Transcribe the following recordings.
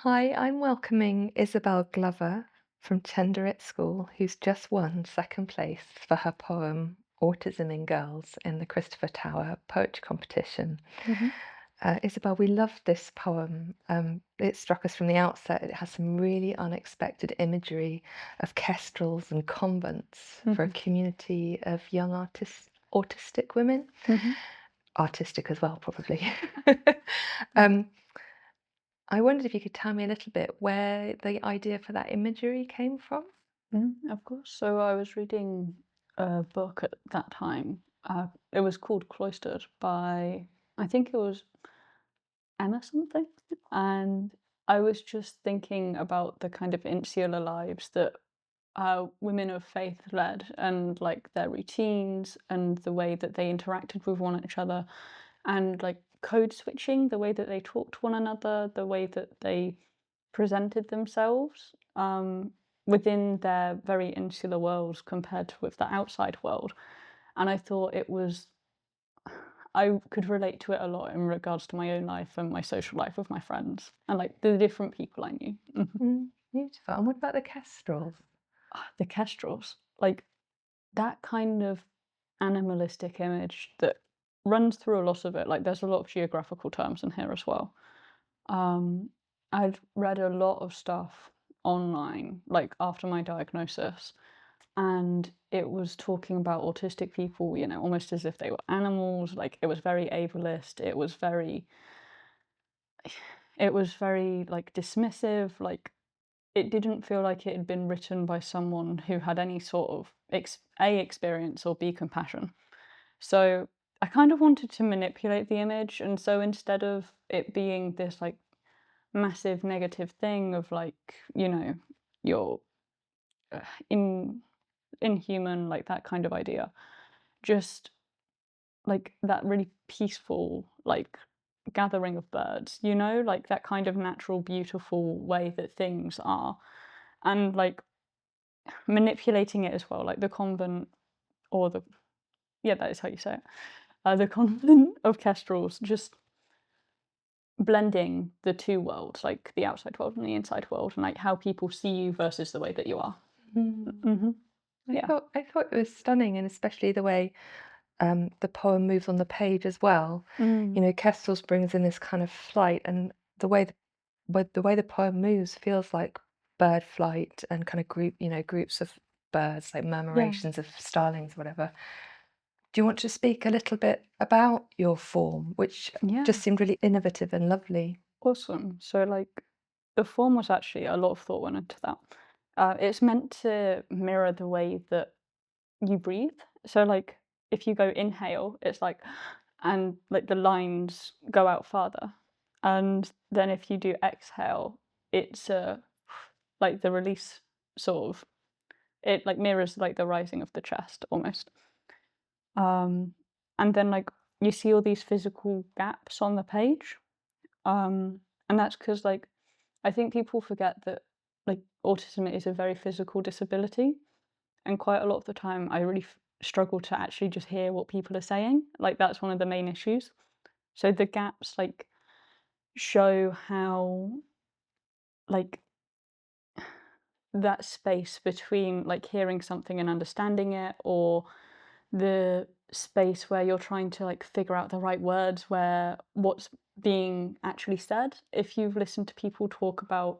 Hi, I'm welcoming Isobel Glover from Chenderit School, who's just won second place for her poem Autism in Girls in the Christopher Tower Poetry Competition. Mhm, Isabel, we loved this poem. It struck us from the outset. It has some really unexpected imagery of kestrels and convents for a mhm, community of young autistic women. mhm. Artistic as well, probably. um, I wondered if you could tell me a little bit where the idea for that imagery came from? Of course. So I was reading a book at that time. It was called Cloistered by, I think it was Emma something. And I was just thinking about the kind of insular lives that women of faith led, and like their routines and the way that they interacted with one each other, and like code switching, the way that they talked to one another, the way that they presented themselves within their very insular worlds compared to with the outside world. And I thought it was, I could relate to it a lot in regards to my own life and my social life with my friends and like the different people I knew. Beautiful. And what about the kestrels? The kestrels, like that kind of animalistic image that runs through a lot of it. Like there's a lot of geographical terms in here as well. Um, I'd read a lot of stuff online, like after my diagnosis, and it was talking about autistic people, almost as if they were animals. Like it was very ableist. It was very like dismissive. Like it didn't feel like it had been written by someone who had any sort of experience or B compassion. So I kind of wanted to manipulate the image, and so instead of it being this like massive negative thing of like, you're uh, in inhuman, like that kind of idea, just like that really peaceful, like gathering of birds, like that kind of natural, beautiful way that things are, and like manipulating it as well, like the convent or the yeah, that is how you say it. The convent of kestrels, just blending the two worlds, like the outside world and the inside world, and like how people see you versus the way that you are. Mm. hmm I Yeah. thought I thought it was stunning, and especially the way the poem moves on the page as well. Mm. Kestrels brings in this kind of flight, and the way the poem moves feels like bird flight and kind of groups of birds, like Yeah. murmurations of starlings, whatever. Do you want to speak a little bit about your form, which just Yeah. seemed really innovative and lovely? Awesome. So, like, the form was actually a lot of thought went into that. It's meant to mirror the way that you breathe. So, like, if you go inhale, it's like, and like the lines go out farther. And then if you do exhale, it's like the release sort of, it like mirrors like the rising of the chest almost. Um, and then like you see all these physical gaps on the page. And that's because like I think people forget that like autism is a very physical disability, and quite a lot of the time I really struggle to actually just hear what people are saying. Like that's one of the main issues. So the gaps like show how like that space between like hearing something and understanding it, or the space where you're trying to like figure out the right words where what's being actually said. If you've listened to people talk about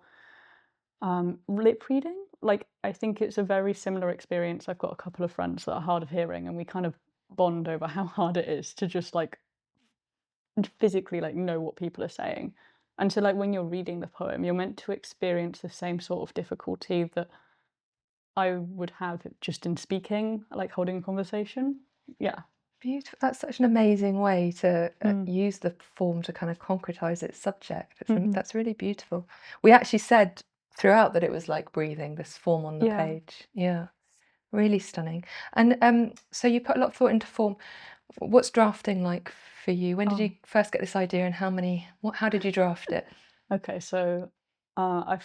lip reading, like I think it's a very similar experience. I've got a couple of friends that are hard of hearing, and we kind of bond over how hard it is to just like physically like know what people are saying. And so like when you're reading the poem, you're meant to experience the same sort of difficulty that I would have just in speaking, like holding a conversation. Yeah. Beautiful. That's such an amazing way to Mm. use the form to kind of concretize its subject. Mhm. That's really beautiful. We actually said throughout that it was like breathing, this form on the Yeah. page. Yeah, really stunning. And so you put a lot of thought into form. What's drafting like for you? When did you Oh, first get this idea, and how did you draft it? okay. So, I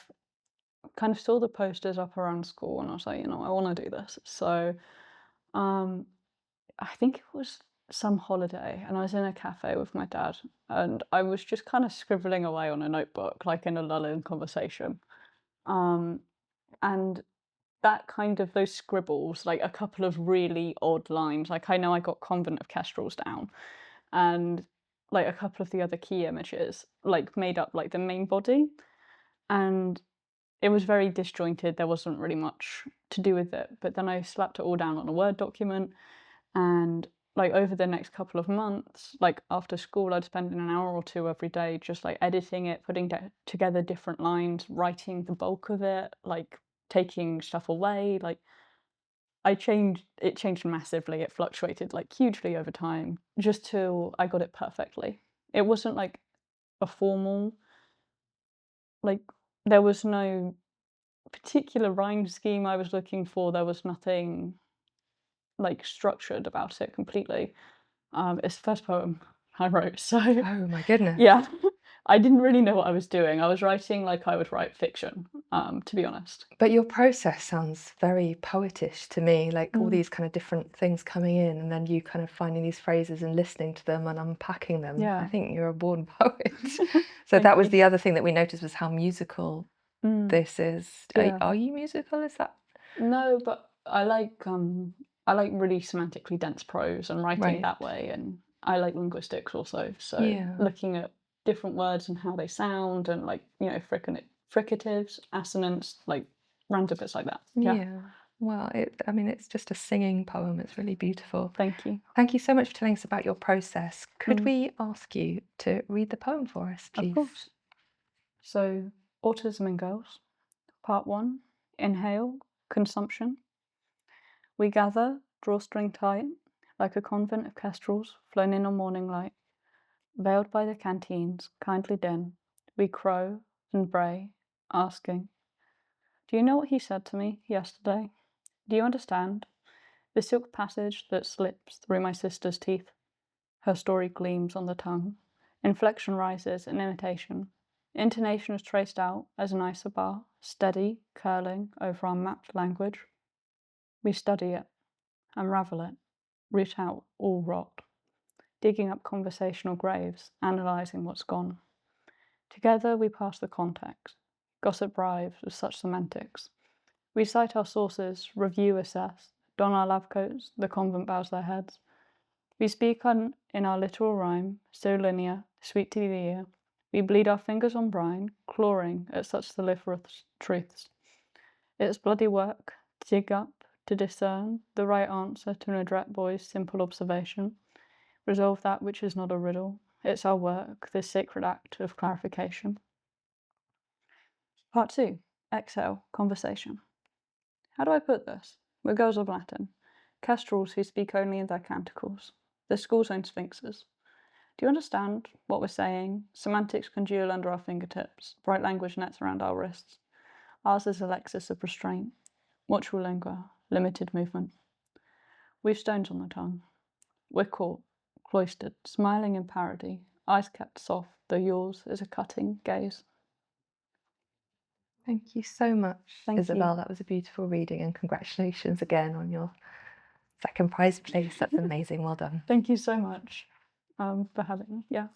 kind of saw the posters up around school, and I was like, I want to do this. So, um, I think it was. some holiday, and I was in a cafe with my dad, and I was just kind of scribbling away on a notebook, like in a lull in conversation. Um, and that kind of those scribbles, like a couple of really odd lines, like I know I got Convent of Kestrels down, and like a couple of the other key images, like made up like the main body, and it was very disjointed. There wasn't really much to do with it. But then I slapped it all down on a Word document, and like over the next couple of months, like after school, I'd spend an hour or two every day just like editing it, putting together different lines, writing the bulk of it, like taking stuff away. Like it changed massively. It fluctuated like hugely over time, just till I got it perfectly. It wasn't like a formal, like there was no particular rhyme scheme I was looking for. There was nothing like structured about it completely. It's the first poem I wrote, so Oh my goodness. yeah, I didn't really know what I was doing. I was writing like I would write fiction, to be honest. But your process sounds very poetish to me, like all Mm, these kind of different things coming in, and then you kind of finding these phrases and listening to them and unpacking them. I yeah. think you're a born poet. So Thank that was you. the other thing that we noticed was how musical Mm, this is. yeah. Are you musical? Is that No, but I like really semantically dense prose and writing right? that way, and I like linguistics also. So Yeah. looking at different words and how they sound, and like fricatives, assonants, like random bits like that. Yeah. Yeah. Well, I mean, it's just a singing poem. It's really beautiful. Thank you. Thank you so much for telling us about your process. Could Mm, we ask you to read the poem for us, of please? course. So autism in girls, part one. Inhale, consumption. We gather, drawstring tight, like a convent of kestrels flown in on morning light. Veiled by the canteens, kindly din, we crow and bray, asking, "Do you know what he said to me yesterday? Do you understand? The silk passage that slips through my sister's teeth. Her story gleams on the tongue. Inflection rises in imitation. Intonation is traced out as an isobar, steady, curling over our mapped language. We study it, unravel it, root out all rot, digging up conversational graves, analysing what's gone. Together we pass the context. Gossip rives with such semantics. We cite our sources, review, assess, don our lab coats, the convent bows their heads. We speak in our literal rhyme, so linear, sweet to the ear. We bleed our fingers on brine, clawing at such soliferous truths. It's bloody work, to dig up, to discern the right answer to an adret boy's simple observation. Resolve that which is not a riddle. It's our work, this sacred act of clarification. Part 2. Exhale, conversation. How do I put this? We're girls of Latin, kestrels who speak only in their canticles, the school's own sphinxes. Do you understand what we're saying? Semantics congeal under our fingertips, bright language nets around our wrists. Ours is a lexis of restraint, mutual lingua, limited movement. We've stones on the tongue. We're caught, cloistered, smiling in parody, eyes kept soft, though yours is a cutting gaze. Thank you so much, Thank you. Isabel. That was a beautiful reading, and congratulations again on your second prize place. That's amazing. Well done. Thank you so much for having me. Yeah.